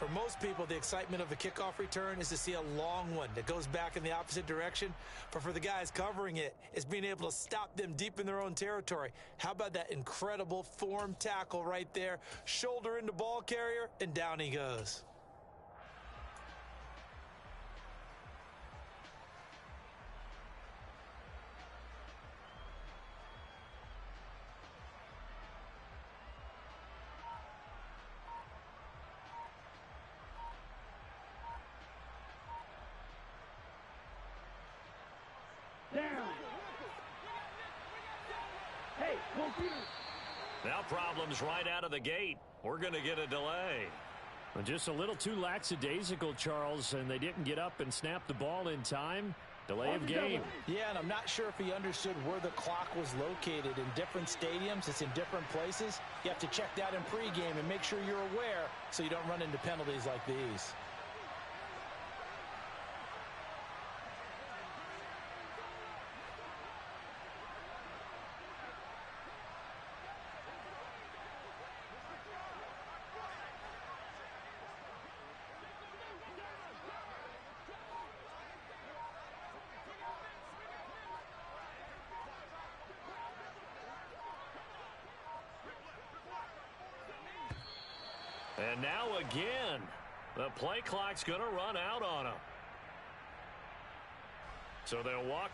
For most people, the excitement of a kickoff return is to see a long one that goes back in the opposite direction. But for the guys covering it, it's being able to stop them deep in their own territory. How about that incredible form tackle right there? Shoulder into ball carrier, and down he goes. Now problems right out of the gate. We're going to get a delay. Well, just a little too lackadaisical, Charles, and they didn't get up and snap the ball in time. Delay of game. Yeah, and I'm not sure if he understood where the clock was located. In different stadiums, it's in different places. You have to check that in pregame and make sure you're aware so you don't run into penalties like these. And now again, the play clock's going to run out on them. So they'll walk.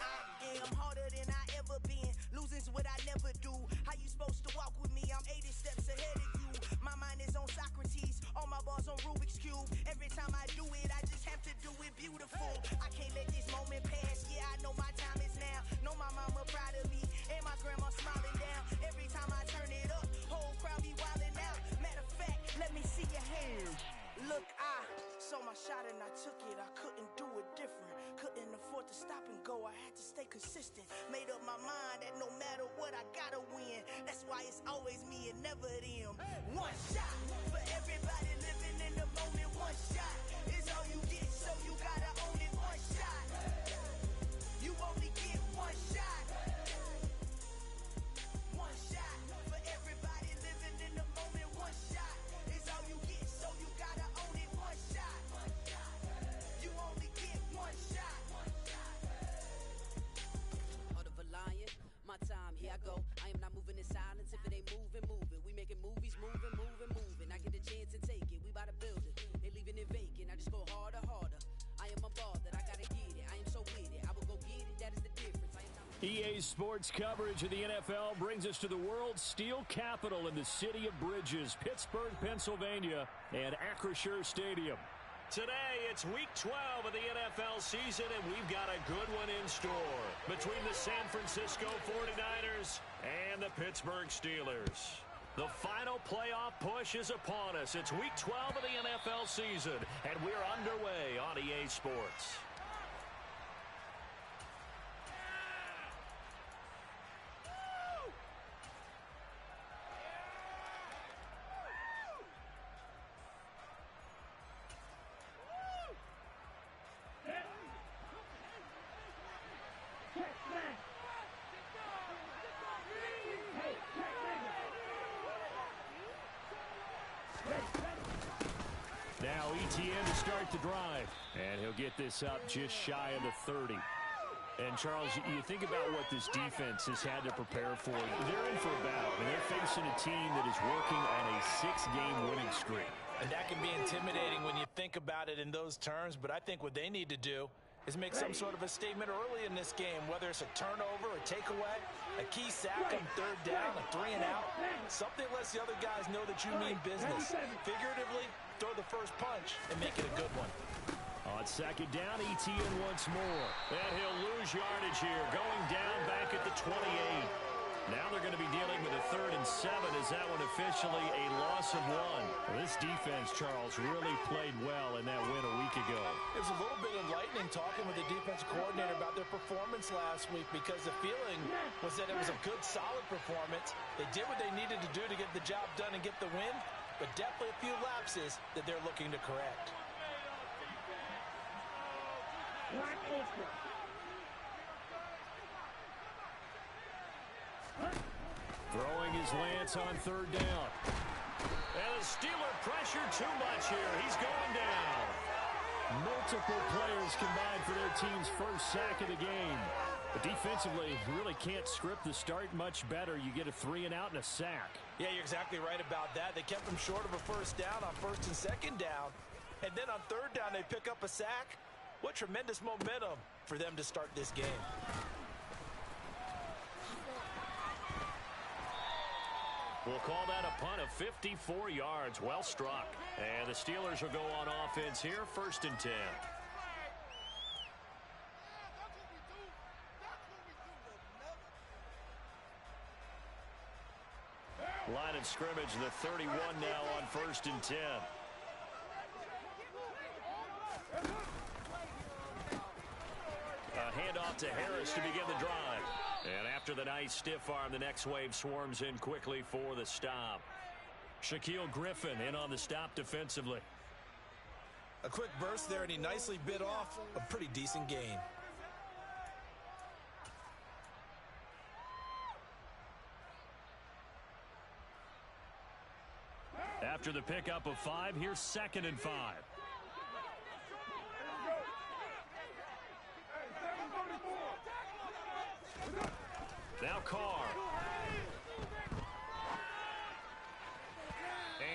I am harder than I ever been. Losing's what I never do. How you supposed to walk with me? I'm 80 steps ahead of you. My mind is on Socrates, all my bars on Rubik's Cube. Every time I do it, I just have to do it beautiful. I can't let this moment pass. Yeah, I know my time is now. Know my mama proud of me, and my grandma smiling down. Every time I turn it up, whole crowd be wilding out. Matter of fact, let me see your hands. Look, I saw my shot and I took it. I couldn't do it different. Couldn't afford to stop and go. I had to stay consistent. Made up my mind that no matter what, I gotta win. That's why it's always me and never them. One shot for everybody living in the moment. One shot is all you get, so you gotta own it. One shot. You only get one shot. One shot for everybody living in the moment. One shot is all you get, so you gotta own it. One shot. You only get one shot. Heart of a lion, my time, here I go. I am not moving in silence. If it ain't moving, move it. We making movies, moving, moving, moving. I get a chance to take it. We bout to build it. They leaving it vacant. I just go harder, harder. I am a ball that I gotta get it. I am so with it. I will go get it. That is the difference. I am not. EA Sports coverage of the NFL brings us to the world's steel capital in the city of Bridges, Pittsburgh, Pennsylvania, and Acrisure Stadium. Today, it's week 12 of the NFL season, and we've got a good one in store between the San Francisco 49ers and the Pittsburgh Steelers. The final playoff push is upon us. It's week 12 of the NFL season, and we're underway on EA Sports. Now ETN to start the drive. And he'll get this up just shy of the 30. And, Charles, you think about what this defense has had to prepare for. They're in for a battle. I mean, they're facing a team that is working on a 6-game winning streak. And that can be intimidating when you think about it in those terms, but I think what they need to do is make some sort of a statement early in this game, whether it's a turnover, a takeaway, a key sack on third down, a 3-and-out. Something lets the other guys know that you mean business. Figuratively, throw the first punch and make it a good one. On second down, ETN once more. And he'll lose yardage here, going down back at the 28. Now they're going to be dealing with a 3rd and 7. Is that one officially a loss of 1? Well, this defense, Charles, really played well in that win a week ago. It was a little bit enlightening talking with the defensive coordinator about their performance last week, because the feeling was that it was a good, solid performance. They did what they needed to do to get the job done and get the win, but definitely a few lapses that they're looking to correct. Throwing his lance on third down. And the Steeler pressure too much here. He's going down. Multiple players combined for their team's first sack of the game. But defensively, you really can't script the start much better. You get a 3-and-out and a sack. Yeah, you're exactly right about that. They kept them short of a first down on first and second down. And then on third down, they pick up a sack. What tremendous momentum for them to start this game. We'll call that a punt of 54 yards. Well struck. And the Steelers will go on offense here, 1st and 10. Line of scrimmage, the 31 now on 1st and 10. A handoff to Harris to begin the drive. And after the nice stiff arm, the next wave swarms in quickly for the stop. Shaquille Griffin in on the stop defensively. A quick burst there, and he nicely bit off a pretty decent gain. After the pickup of 5, here's 2nd and 5. Now Carr.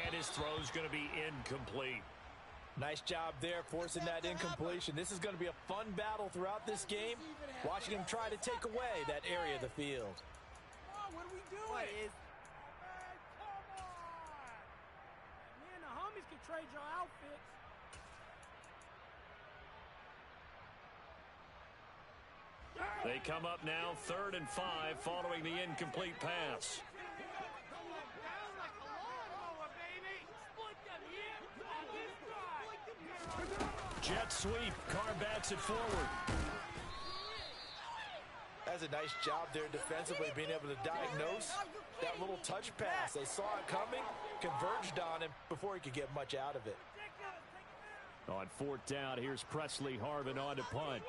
And his throw's going to be incomplete. Nice job there forcing that incompletion. This is going to be a fun battle throughout this game. Watching him try to take away that area of the field. What are we doing? What is... Come on! Me and the homies can trade your outfits. They come up now 3rd and 5 following the incomplete pass. Jet sweep. Carr backs it forward. That's a nice job there defensively, being able to diagnose that little touch pass. They saw it coming, converged on him before he could get much out of it. On 4th down, here's Presley Harvin on to punt.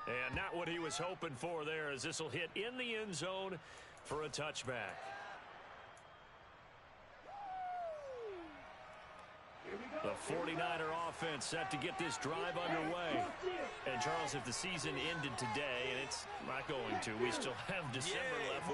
And not what he was hoping for there, as this will hit in the end zone for a touchback. The 49er offense set to get this drive underway. And, Charles, if the season ended today, and it's not going to, we still have December left.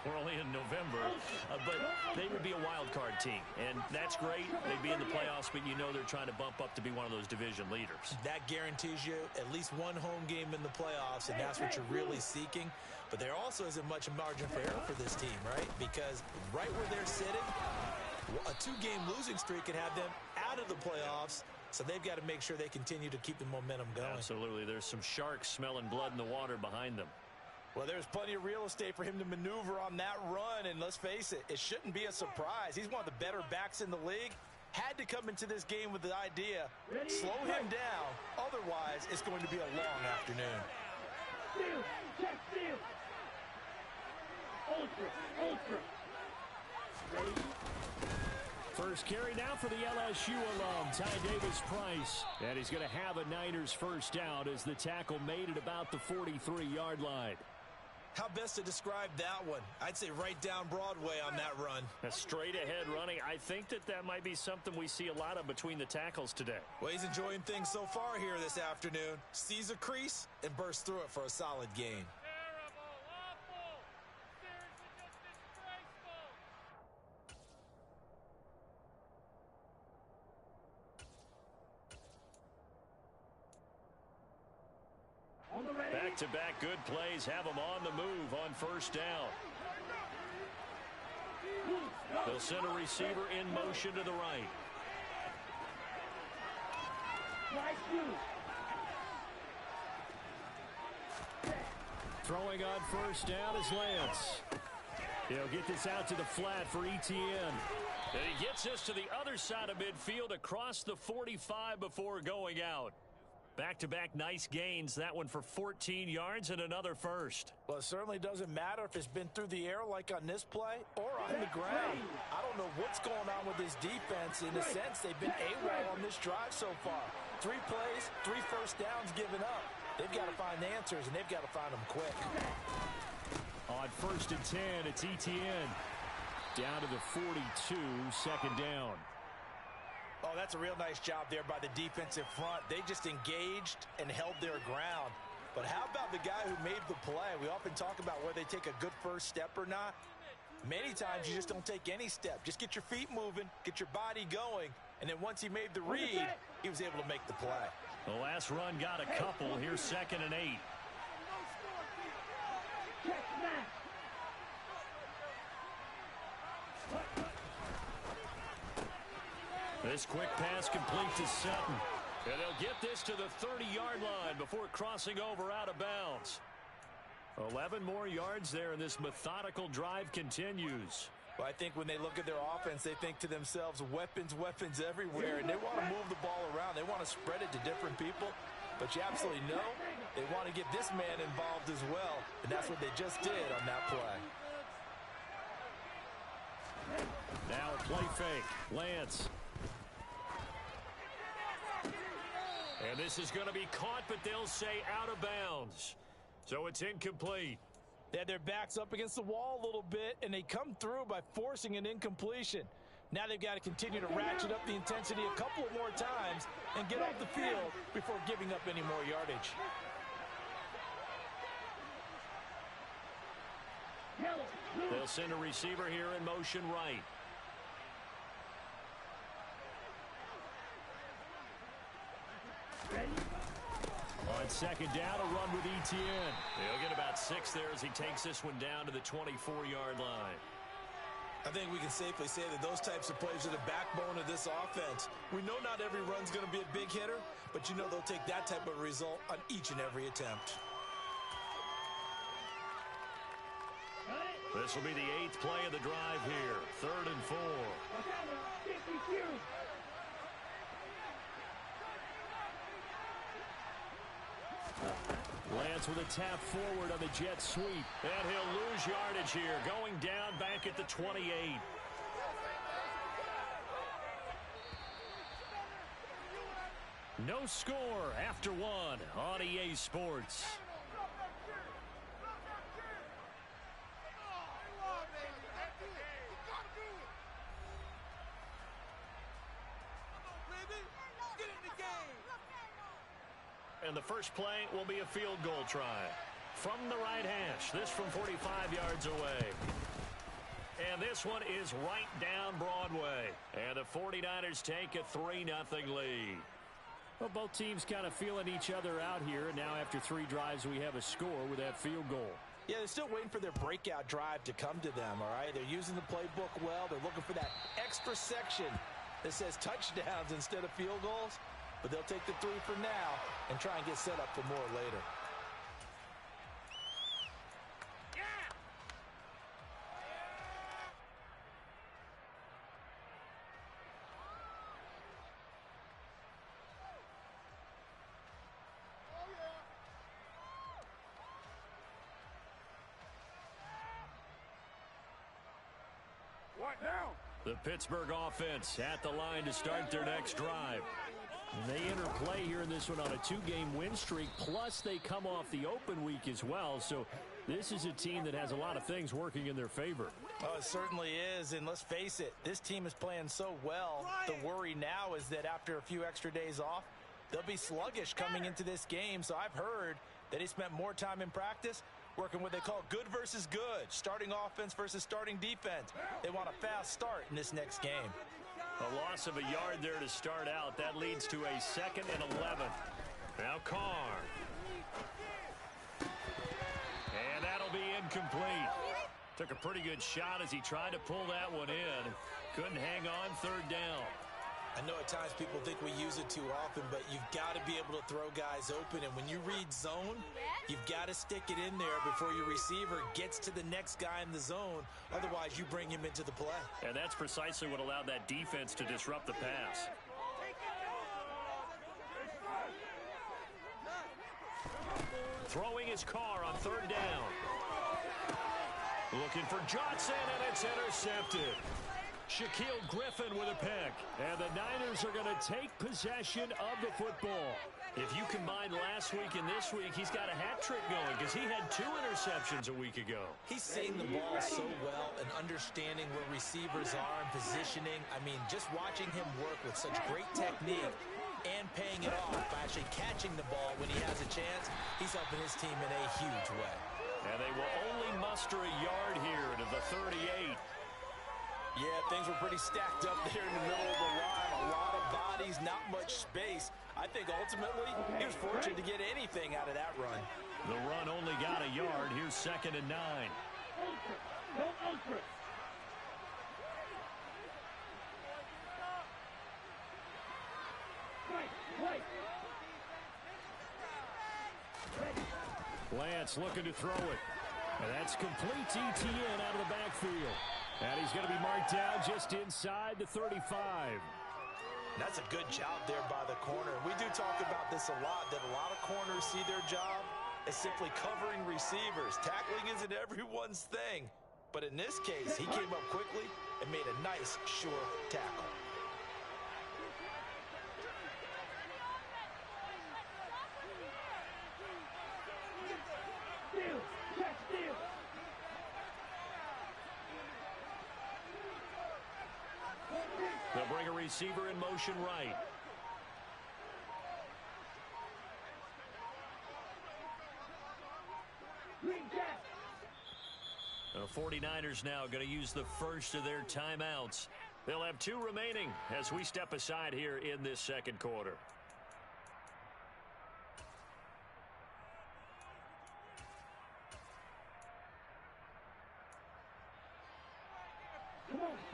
We're only in November. But they would be a wild card team, and that's great. They'd be in the playoffs, but you know they're trying to bump up to be one of those division leaders. That guarantees you at least one home game in the playoffs, and that's what you're really seeking. But there also isn't much margin for error for this team, right? Because right where they're sitting, a 2-game losing streak could have them out of the playoffs, so they've got to make sure they continue to keep the momentum going. Absolutely. There's some sharks smelling blood in the water behind them. Well, there's plenty of real estate for him to maneuver on that run, and let's face it, it shouldn't be a surprise. He's one of the better backs in the league. Had to come into this game with the idea, slow him down, otherwise it's going to be a long afternoon. Steal, check steal. Ultra. Ready? First carry now for the LSU alum, Ty Davis-Price. And he's going to have a Niners first down as the tackle made at about the 43-yard line. How best to describe that one? I'd say right down Broadway on that run. A straight-ahead running. I think that might be something we see a lot of between the tackles today. Well, he's enjoying things so far here this afternoon. Sees a crease and bursts through it for a solid gain. Back-to-back good plays have them on the move on first down. They'll send a receiver in motion to the right. Throwing on first down is Lance. He'll get this out to the flat for ETN. And he gets this to the other side of midfield across the 45 before going out. Back-to-back nice gains. That one for 14 yards and another first. Well, it certainly doesn't matter if it's been through the air like on this play or on the ground. I don't know what's going on with this defense. In a sense, they've been AWOL on this drive so far. 3 plays, 3 first downs given up. They've got to find answers, and they've got to find them quick. On 1st and 10, it's ETN. Down to the 42, second down. Oh, that's a real nice job there by the defensive front. They just engaged and held their ground. But how about the guy who made the play? We often talk about whether they take a good first step or not. Many times you just don't take any step. Just get your feet moving, get your body going, and then once he made the read, he was able to make the play. The last run got a couple. Here's 2nd and 8. This quick pass complete to Sutton. And they'll get this to the 30-yard line before crossing over out of bounds. 11 more yards there, and this methodical drive continues. Well, I think when they look at their offense, they think to themselves, weapons, weapons everywhere, and they want to move the ball around. They want to spread it to different people, but you absolutely know they want to get this man involved as well, and that's what they just did on that play. Now a play fake. Lance. And this is going to be caught, but they'll say out of bounds. So it's incomplete. They had their backs up against the wall a little bit, and they come through by forcing an incompletion. Now they've got to continue to ratchet up the intensity a couple of more times and get off the field before giving up any more yardage. They'll send a receiver here in motion right. On 2nd down, a run with ETN. He'll get about 6 there as he takes this one down to the 24-yard line. I think we can safely say that those types of plays are the backbone of this offense. We know not every run's going to be a big hitter, but you know they'll take that type of result on each and every attempt. This will be the 8th play of the drive here. 3rd and 4. Lance with a tap forward on the jet sweep. And he'll lose yardage here, going down back at the 28. No score after 1 on EA Sports. And the first play will be a field goal try. From the right hash, this from 45 yards away. And this one is right down Broadway. And the 49ers take a 3-0 lead. Well, both teams kind of feeling each other out here. And now after 3 drives, we have a score with that field goal. Yeah, they're still waiting for their breakout drive to come to them, all right? They're using the playbook well. They're looking for that extra section that says touchdowns instead of field goals. But they'll take the 3 for now and try and get set up for more later. What now? The Pittsburgh offense at the line to start their next drive. And they enter play here in this one on a 2-game win streak, plus they come off the open week as well. So this is a team that has a lot of things working in their favor. Oh, it certainly is, and let's face it, this team is playing so well. The worry now is that after a few extra days off, they'll be sluggish coming into this game. So I've heard that they spent more time in practice working what they call good versus good, starting offense versus starting defense. They want a fast start in this next game. A loss of a yard there to start out. That leads to a 2nd and 11. Now Carr. And that'll be incomplete. Took a pretty good shot as he tried to pull that one in. Couldn't hang on 3rd down. I know at times people think we use it too often, but you've got to be able to throw guys open. And when you read zone, you've got to stick it in there before your receiver gets to the next guy in the zone. Otherwise, you bring him into the play. And that's precisely what allowed that defense to disrupt the pass. Throwing his car on third down. Looking for Johnson, and it's intercepted. Shaquille Griffin with a pick. And the Niners are going to take possession of the football. If you combine last week and this week, he's got a hat trick going because he had 2 interceptions a week ago. He's seeing the ball so well and understanding where receivers are and positioning. I mean, just watching him work with such great technique and paying it off by actually catching the ball when he has a chance, he's helping his team in a huge way. And they will only muster a yard here to the 38. Yeah, things were pretty stacked up there in the middle of the line. A lot of bodies, not much space. I think ultimately he was fortunate to get anything out of that run. The run only got a yard. Here's 2nd and 9. Lance looking to throw it. And that's complete to Etienne out of the backfield. And he's going to be marked down just inside the 35. That's a good job there by the corner. We do talk about this a lot, that a lot of corners see their job as simply covering receivers. Tackling isn't everyone's thing. But in this case, he came up quickly and made a nice, sure tackle. They'll bring a receiver in motion right. The 49ers now going to use the first of their timeouts. They'll have 2 remaining as we step aside here in this second quarter.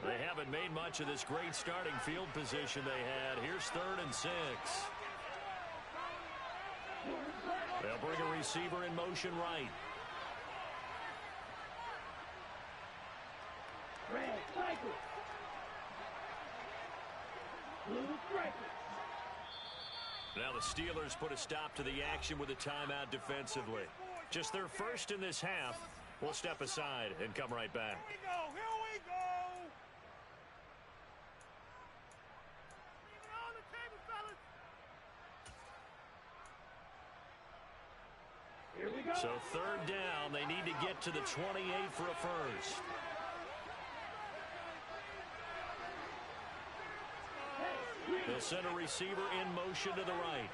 They haven't made much of this great starting field position they had. Here's 3rd and 6. They'll bring a receiver in motion right. Now the Steelers put a stop to the action with a timeout defensively. Just their first in this half. We'll step aside and come right back. Here we go. Leave it on the table, fellas. Here we go. So 3rd down, they need to get to the 28 for a first. They'll send a receiver in motion to the right.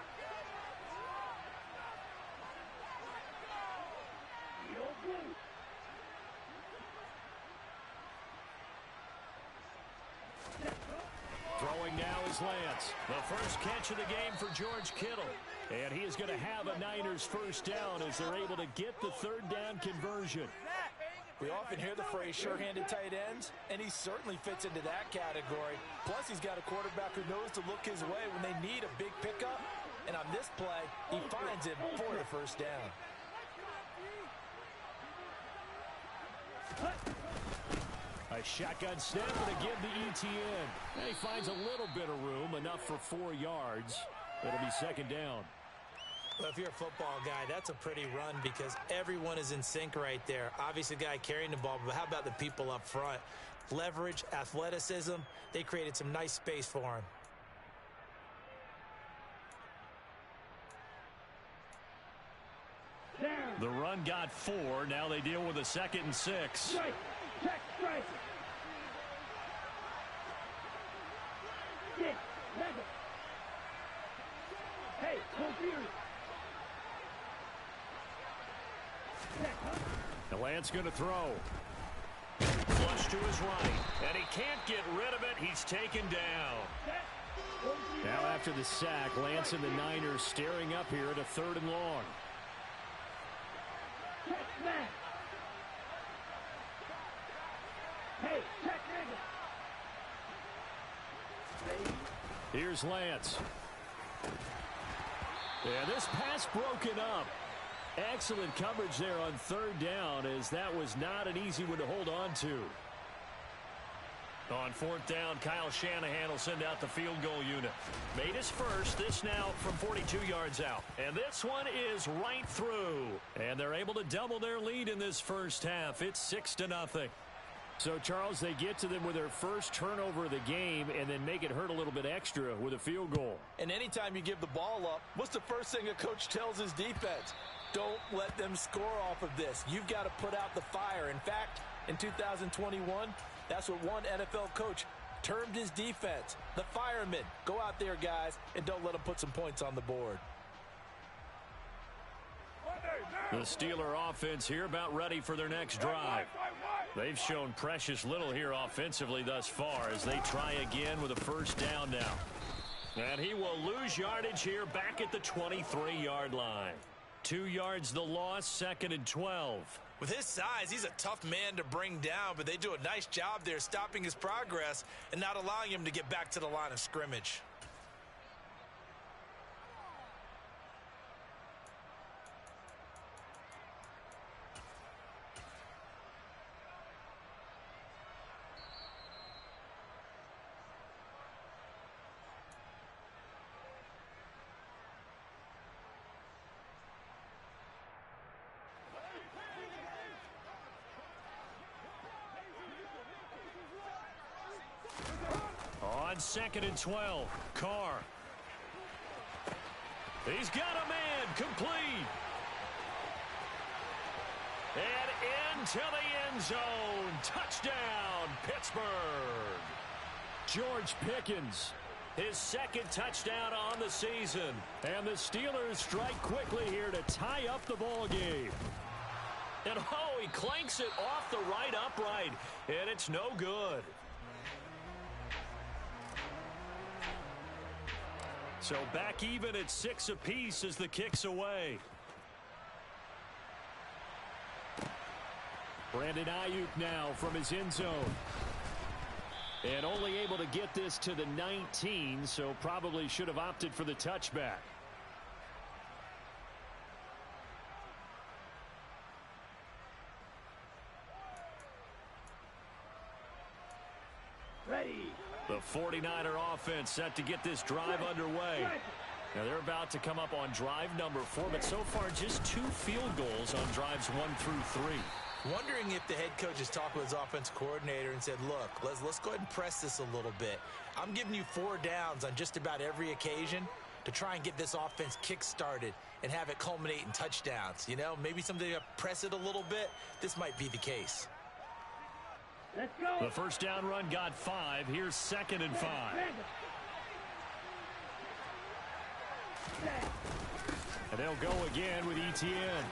Throwing now is Lance. The first catch of the game for George Kittle. And he is going to have a Niners first down as they're able to get the 3rd down conversion. We often hear the phrase sure-handed tight ends, and he certainly fits into that category. Plus, he's got a quarterback who knows to look his way when they need a big pickup. And on this play, he finds him for the first down. A shotgun snap to give the ETN. And he finds a little bit of room, enough for 4 yards. It'll be 2nd down. Well, if you're a football guy, that's a pretty run because everyone is in sync right there. Obviously, the guy carrying the ball, but how about the people up front? Leverage, athleticism, they created some nice space for him. The run got 4. Now they deal with a 2nd and 6. Strike. Check, strike. Get. Hey, hold here. The Lance going to throw. Flush to his right. And he can't get rid of it. He's taken down. Now after the sack, Lance and the Niners staring up here at a 3rd and long. Hey, check Here's Lance. Yeah, this pass broken up. Excellent coverage there on third down, as that was not an easy one to hold on to. On fourth down, Kyle Shanahan will send out the field goal unit. Made his first. This now from 42 yards out. And this one is right through. And they're able to double their lead in this first half. It's 6-0. So, Charles, they get to them with their first turnover of the game and then make it hurt a little bit extra with a field goal. And anytime you give the ball up, what's the first thing a coach tells his defense? Don't let them score off of this. You've got to put out the fire. In fact, in 2021, that's what one NFL coach termed his defense. The firemen. Go out there, guys, and don't let them put some points on the board. The Steeler offense here about ready for their next drive. They've shown precious little here offensively thus far as they try again with a first down now. And he will lose yardage here back at the 23-yard line. 2 yards the loss, 2nd and 12. With his size, he's a tough man to bring down, but they do a nice job there stopping his progress and not allowing him to get back to the line of scrimmage. On 2nd and 12, Carr. He's got a man, complete. And into the end zone. Touchdown, Pittsburgh. George Pickens, his second touchdown on the season. And the Steelers strike quickly here to tie up the ball game. And oh, he clanks it off the right upright. And it's no good. So back even at 6 apiece as the kick's away. Brandon Ayuk now from his end zone. And only able to get this to the 19, so probably should have opted for the touchback. Ready. The 49er offense set to get this drive underway. Now they're about to come up on drive number 4, but so far just 2 field goals on drives 1 through 3. Wondering if the head coach has talked with his offense coordinator and said, look, let's go ahead and press this a little bit. I'm giving you 4 downs on just about every occasion to try and get this offense kick-started and have it culminate in touchdowns. You know, maybe something to press it a little bit. This might be the case. Let's go. The first down run got 5. Here's 2nd and 5. And they'll go again with Etienne.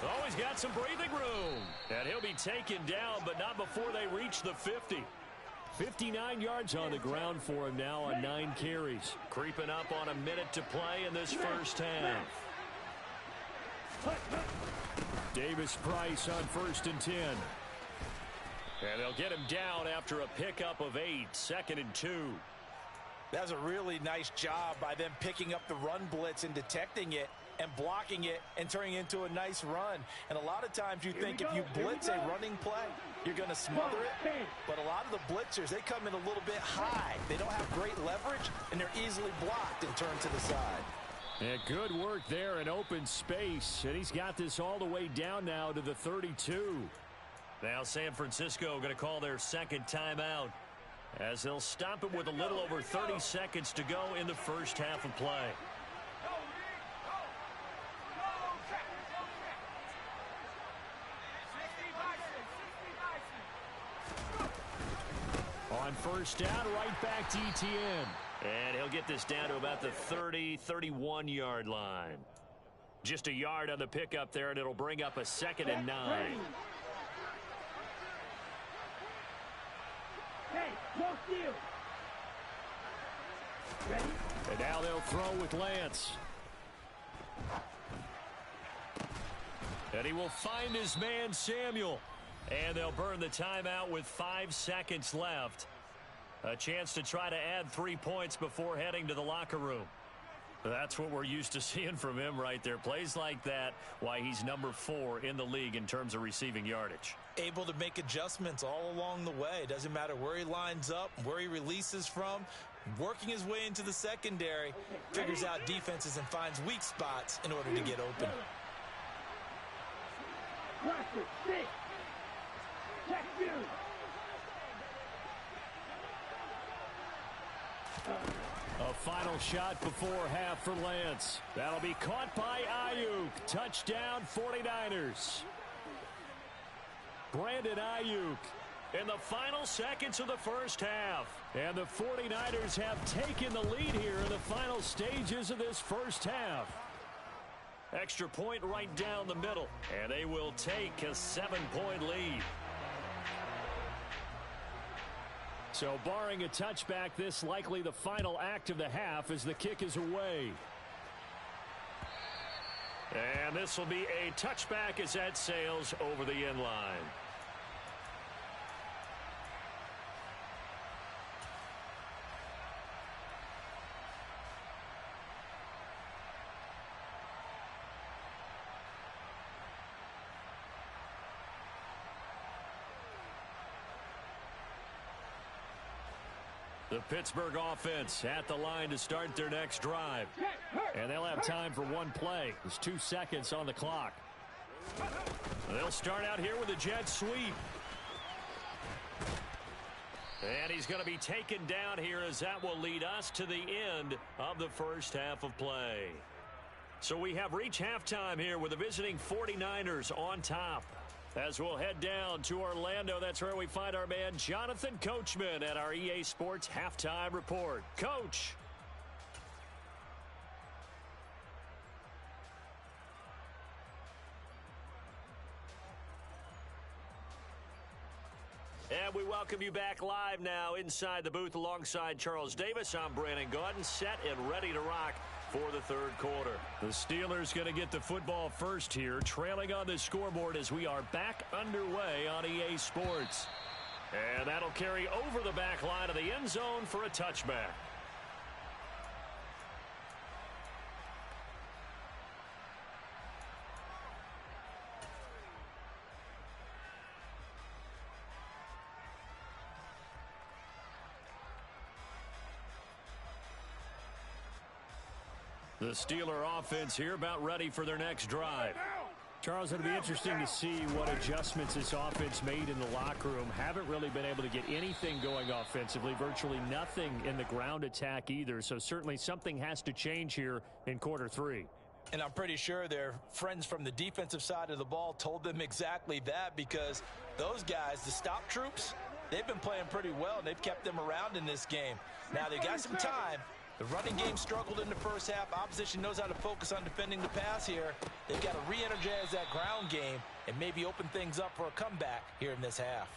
Oh, he's got some breathing room. And he'll be taken down, but not before they reach the 50. 59 yards on the ground for him now on 9 carries. Creeping up on a minute to play in this first half. Davis Price on 1st and 10. And they'll get him down after a pickup of 8, 2nd and 2. That's a really nice job by them picking up the run blitz and detecting it and blocking it and turning it into a nice run. And a lot of times you think if you blitz a running play, you're going to smother it. But a lot of the blitzers, they come in a little bit high. They don't have great leverage, and they're easily blocked and turned to the side. Yeah, good work there in open space. And he's got this all the way down now to the 32. Now San Francisco going to call their second timeout as they'll stop it with a little over 30 seconds to go in the first half of play. On first down, right back to Etienne. And he'll get this down to about the 30, 31-yard line. Just a yard on the pickup there, and it'll bring up a 2nd and 9. Hey, no steal. Ready? And now they'll throw with Lance. And he will find his man, Samuel. And they'll burn the timeout with 5 seconds left. A chance to try to add 3 points before heading to the locker room. That's what we're used to seeing from him right there. Plays like that, why he's number 4 in the league in terms of receiving yardage. Able to make adjustments all along the way. Doesn't matter where he lines up, where he releases from. Working his way into the secondary, figures out defenses and finds weak spots in order to get open. A final shot before half for Lance. That'll be caught by Ayuk. Touchdown 49ers. Brandon Ayuk In the final seconds of the first half. And the 49ers have taken the lead here in the final stages of this first half. Extra point right down the middle. And they will take a 7-point lead. So barring a touchback, this likely the final act of the half as the kick is away. And this will be a touchback as that sails over the end line. The Pittsburgh offense at the line to start their next drive. And they'll have time for one play. There's 2 seconds on the clock. They'll start out here with a jet sweep. And he's going to be taken down here as that will lead us to the end of the first half of play. So we have reached halftime here with the visiting 49ers on top. As we'll head down to Orlando, that's where we find our man Jonathan Coachman at our EA Sports Halftime Report. Coach. And we welcome you back live now inside the booth alongside Charles Davis. I'm Brandon Gaudin, set and ready to rock for the third quarter. The Steelers going to get the football first here, trailing on the scoreboard as we are back underway on EA Sports. And that'll carry over the back line of the end zone for a touchback. The Steeler offense here about ready for their next drive. Charles, it'll be interesting to see what adjustments this offense made in the locker room. Haven't really been able to get anything going offensively, virtually nothing in the ground attack either. So certainly something has to change here in quarter 3. And I'm pretty sure their friends from the defensive side of the ball told them exactly that, because those guys, the stop troops, they've been playing pretty well, and they've kept them around in this game. Now they've got some time. The running game struggled in the first half. Opposition knows how to focus on defending the pass here. They've got to re-energize that ground game and maybe open things up for a comeback here in this half.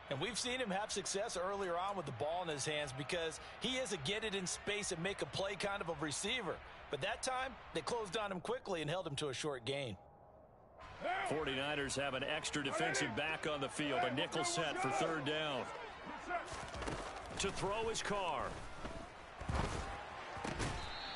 And we've seen him have success earlier on with the ball in his hands because he is a get it in space and make a play kind of a receiver. But that time, they closed on him quickly and held him to a short gain. 49ers have an extra defensive back on the field. A nickel set for third down. To throw his car.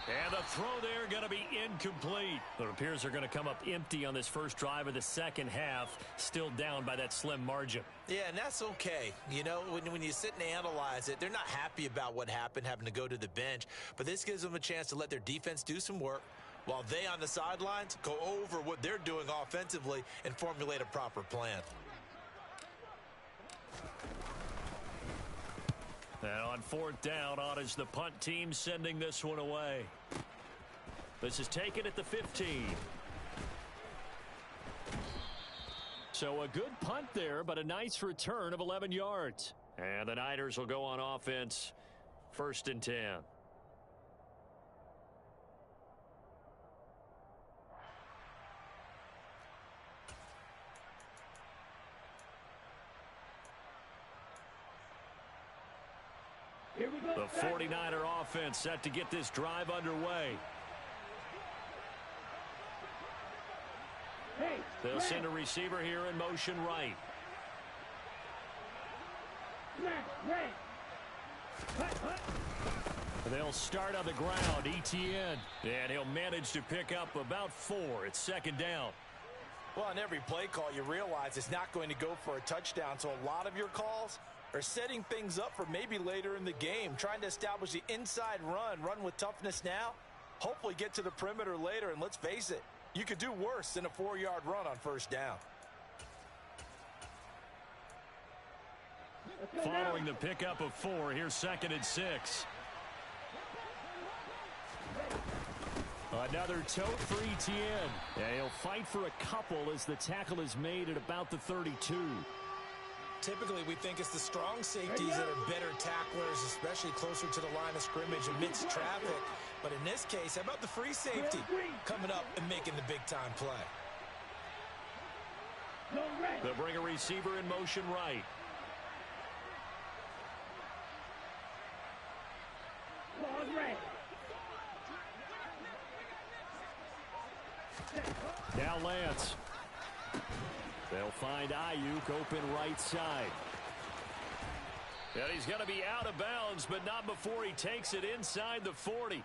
And the throw there going to be incomplete. It appears they're going to come up empty on this first drive of the second half, still down by that slim margin. Yeah, and that's okay. You know, when you sit and analyze it, they're not happy about what happened, having to go to the bench. But this gives them a chance to let their defense do some work while they on the sidelines go over what they're doing offensively and formulate a proper plan. And on fourth down, on is the punt team sending this one away. This is taken at the 15. So a good punt there, but a nice return of 11 yards. And the Niners will go on offense, 1st and 10. The 49er offense set to get this drive underway. They'll send a receiver here in motion right. They'll start on the ground. ETN. And he'll manage to pick up about 4. It's second down. Well, on every play call, you realize it's not going to go for a touchdown. So a lot of your calls are setting things up for maybe later in the game, trying to establish the inside run with toughness now, hopefully get to the perimeter later. And let's face it, you could do worse than a 4-yard run on first down. Following the pickup of 4, here's second and 6. Another tote for ETN. And he'll fight for a couple as the tackle is made at about the 32. Typically, we think it's the strong safeties that are better tacklers, especially closer to the line of scrimmage amidst traffic. But in this case, how about the free safety coming up and making the big-time play? They'll bring a receiver in motion right. Now Lance. They'll find Ayuk open right side. And he's going to be out of bounds, but not before he takes it inside the 40.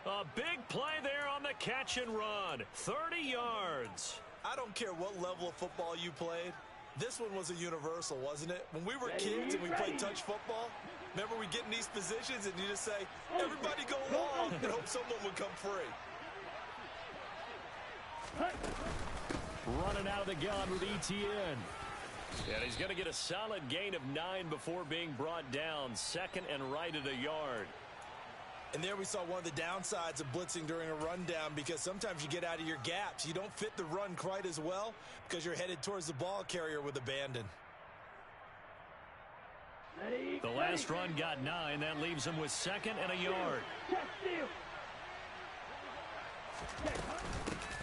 A big play there on the catch and run. 30 yards. I don't care what level of football you played. This one was a universal, wasn't it? When we were kids and we played touch football, remember we get in these positions and you just say, everybody go long and hope someone would come free. Running out of the gun with ETN. And he's going to get a solid gain of 9 before being brought down. Second and right at a yard. And there we saw one of the downsides of blitzing during a rundown, because sometimes you get out of your gaps. You don't fit the run quite as well because you're headed towards the ball carrier with abandon. The last run got 9. That leaves him with second and a yard.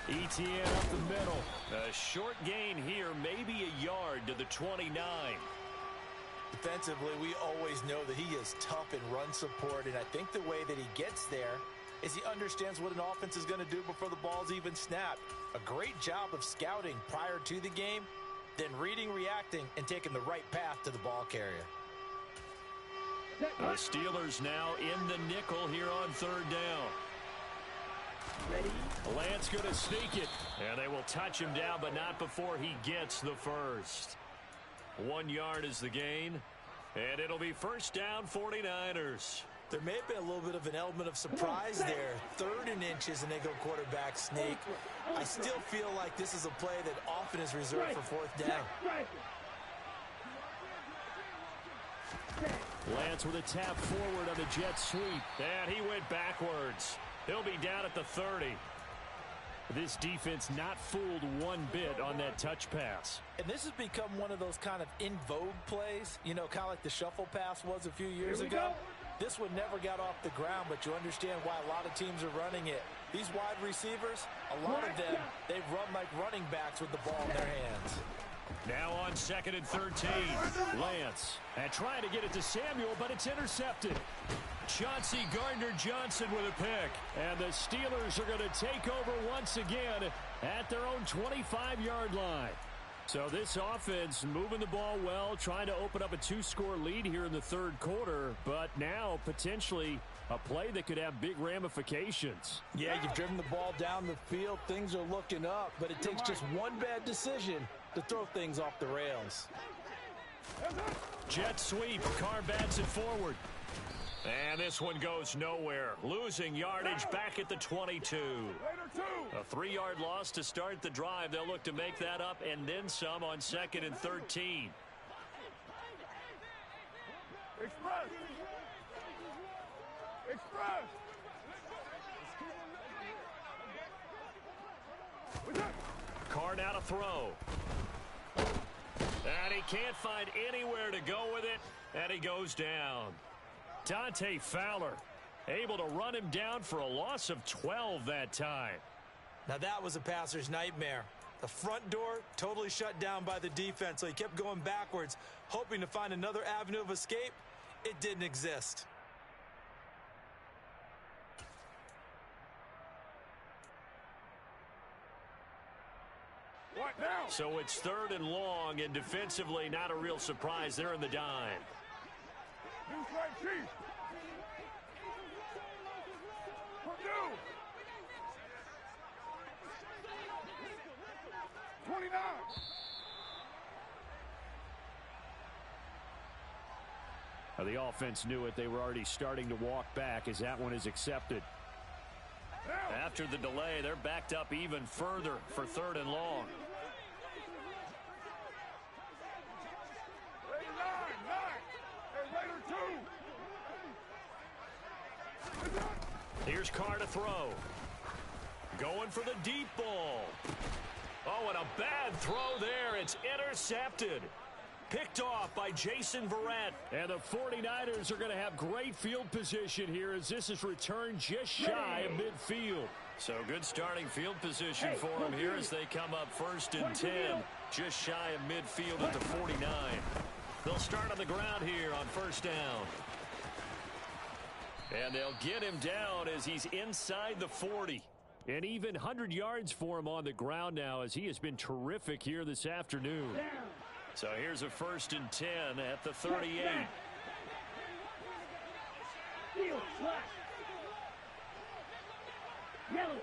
ETN up the middle. A short gain here, maybe a yard to the 29. Defensively, we always know that he is tough in run support, and I think the way that he gets there is he understands what an offense is going to do before the ball's even snapped. A great job of scouting prior to the game, then reading, reacting, and taking the right path to the ball carrier. The Steelers now in the nickel here on third down. Lance going to sneak it, and they will touch him down, but not before he gets the first. 1 yard is the gain, and it'll be first down 49ers. There may have been a little bit of an element of surprise there. 3rd and inches, and they go quarterback sneak. I still feel like this is a play that often is reserved for 4th down. Lance with a tap forward on the jet sweep, and he went backwards. He'll be down at the 30. This defense not fooled one bit on that touch pass. And this has become one of those kind of in vogue plays, you know, kind of like the shuffle pass was a few years ago. This one never got off the ground, but you understand why a lot of teams are running it. These wide receivers, a lot of them, they run like running backs with the ball in their hands. Now on 2nd and 13, Lance. And trying to get it to Samuel, but it's intercepted. Chauncey Gardner-Johnson with a pick. And the Steelers are going to take over once again at their own 25-yard line. So this offense moving the ball well, trying to open up a 2-score lead here in the 3rd quarter, but now potentially a play that could have big ramifications. Yeah, you've driven the ball down the field. Things are looking up, but it takes just one bad decision to throw things off the rails. Jet sweep. Carr bats it forward. And this one goes nowhere. Losing yardage back at the 22. A 3-yard loss to start the drive. They'll look to make that up and then some on 2nd and 13. Express! Carr now to throw. And he can't find anywhere to go with it. And he goes down. Dante Fowler able to run him down for a loss of 12 that time. Now that was a passer's nightmare. The front door totally shut down by the defense, so he kept going backwards, hoping to find another avenue of escape. It didn't exist. What now? So it's 3rd and long, and defensively not a real surprise. They're in the dime. Chief. Purdue. 29. The offense knew it. They were already starting to walk back as that one is accepted. After the delay, they're backed up even further for 3rd and long. Here's Carr to throw. Going for the deep ball. Oh, and a bad throw there. It's intercepted. Picked off by Jason Verrett. And the 49ers are going to have great field position here as this is returned just shy of midfield. So good starting field position for them here as they come up 1st and 10. Just shy of midfield at the 49. They'll start on the ground here on 1st down. And they'll get him down as he's inside the 40. And even 100 yards for him on the ground now as he has been terrific here this afternoon. So here's a 1st and 10 at the 38.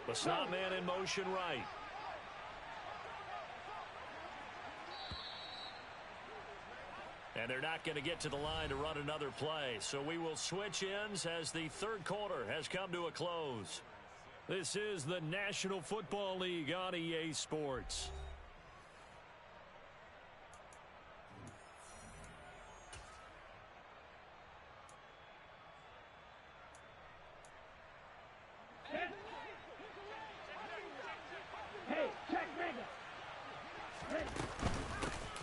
The slot man in motion right. And they're not going to get to the line to run another play. So we will switch ends as the 3rd quarter has come to a close. This is the National Football League on EA Sports.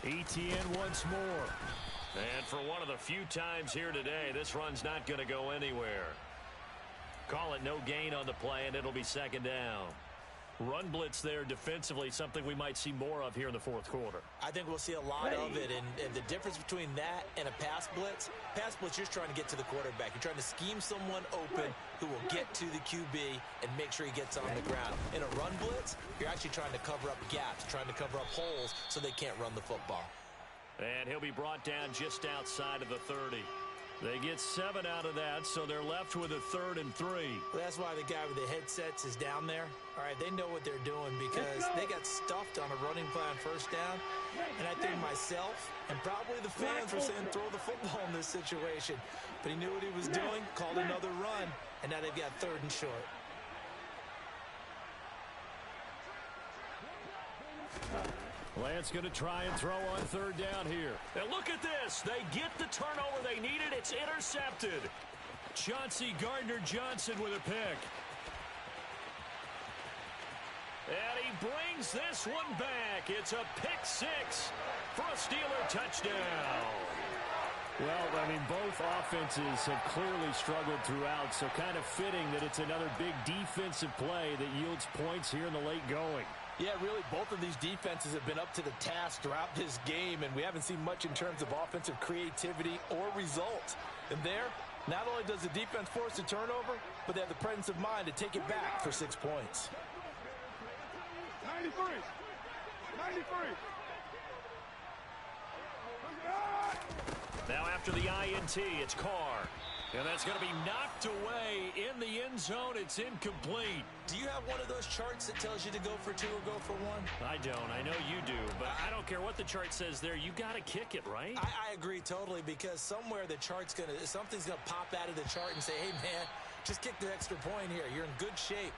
ETN once more. And for one of the few times here today, this run's not going to go anywhere. Call it no gain on the play, and it'll be 2nd down. Run blitz there defensively, something we might see more of here in the 4th quarter. I think we'll see a lot of it, and the difference between that and a pass blitz, you're trying to get to the quarterback. You're trying to scheme someone open who will get to the QB and make sure he gets on the ground. In a run blitz, you're actually trying to cover up gaps, trying to cover up holes so they can't run the football. And he'll be brought down just outside of the 30. They get 7 out of that, so they're left with a 3rd and 3. Well, that's why the guy with the headsets is down there. All right, they know what they're doing because they got stuffed on a running play on 1st down. And I think myself and probably the fans were saying throw the football in this situation. But he knew what he was doing, called another run, and now they've got 3rd and short. Lance going to try and throw on 3rd down here. And look at this. They get the turnover they needed. It's intercepted. Chauncey Gardner-Johnson with a pick. And he brings this one back. It's a pick 6 for a Steeler touchdown. Well, I mean, both offenses have clearly struggled throughout, so kind of fitting that it's another big defensive play that yields points here in the late going. Yeah, really, both of these defenses have been up to the task throughout this game, and we haven't seen much in terms of offensive creativity or results. And there, not only does the defense force a turnover, but they have the presence of mind to take it back for 6 points. 93. 93. Now after the INT, it's Carr. And that's going to be knocked away in the end zone. It's incomplete. Do you have one of those charts that tells you to go for 2 or go for 1? I don't. I know you do. But I don't care what the chart says there. You got to kick it, right? I agree totally because somewhere the chart's going to, something's going to pop out of the chart and say, hey, man, just kick the extra point here. You're in good shape.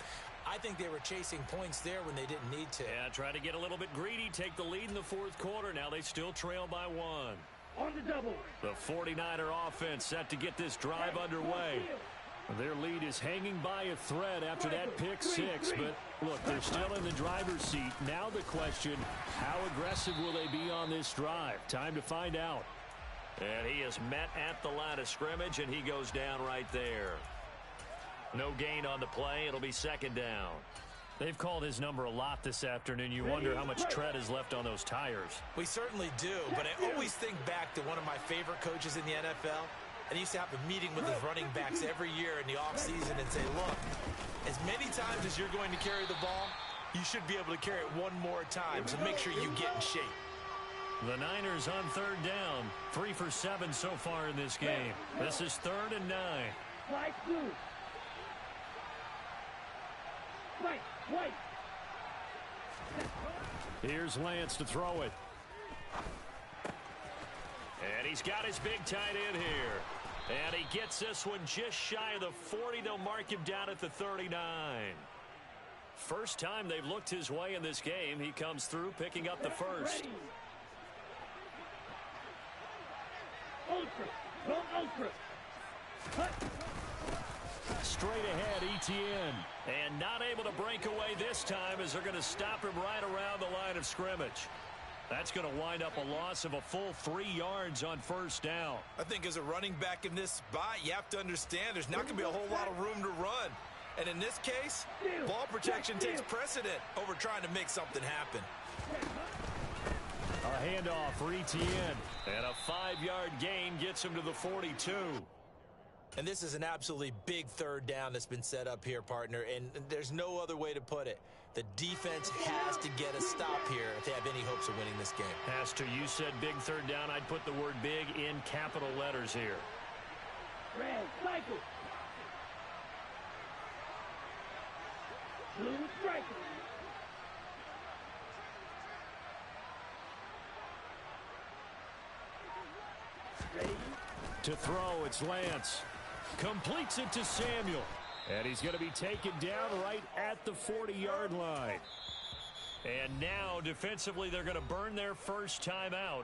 I think they were chasing points there when they didn't need to. Yeah, try to get a little bit greedy, take the lead in the 4th quarter. Now they still trail by 1. On the double. The 49er offense set to get this drive underway. Their lead is hanging by a thread after that pick 6. But, look, they're still in the driver's seat. Now the question, how aggressive will they be on this drive? Time to find out. And he is met at the line of scrimmage, and he goes down right there. No gain on the play. It'll be 2nd down. They've called his number a lot this afternoon. You wonder how much tread is left on those tires. We certainly do, but I always think back to one of my favorite coaches in the NFL. And he used to have a meeting with his running backs every year in the offseason and say, look, as many times as you're going to carry the ball, you should be able to carry it 1 more time, so make sure you get in shape. The Niners on third down. 3 for 7 so far in this game. This is 3rd and 9. Flight blue. White. Here's Lance to throw it. And he's got his big tight end here. And he gets this one just shy of the 40. They'll mark him down at the 39. First time they've looked his way in this game. He comes through picking up the first. Ultra. Go ultra. Cut. Straight ahead, Etienne. And not able to break away this time as they're going to stop him right around the line of scrimmage. That's going to wind up a loss of a full 3 yards on first down. I think as a running back in this spot, you have to understand there's not going to be a whole lot of room to run. And in this case, ball protection takes precedent over trying to make something happen. A handoff for Etienne. And a 5-yard gain gets him to the 42. And this is an absolutely big third down that's been set up here, partner, and there's no other way to put it. The defense has to get a stop here if they have any hopes of winning this game. Has to. You said big third down. I'd put the word big in capital letters here. Red cycle. Blue striker. Ready? To throw, it's Lance. Completes it to Samuel. And he's going to be taken down right at the 40-yard line. And now, defensively, they're going to burn their first time out.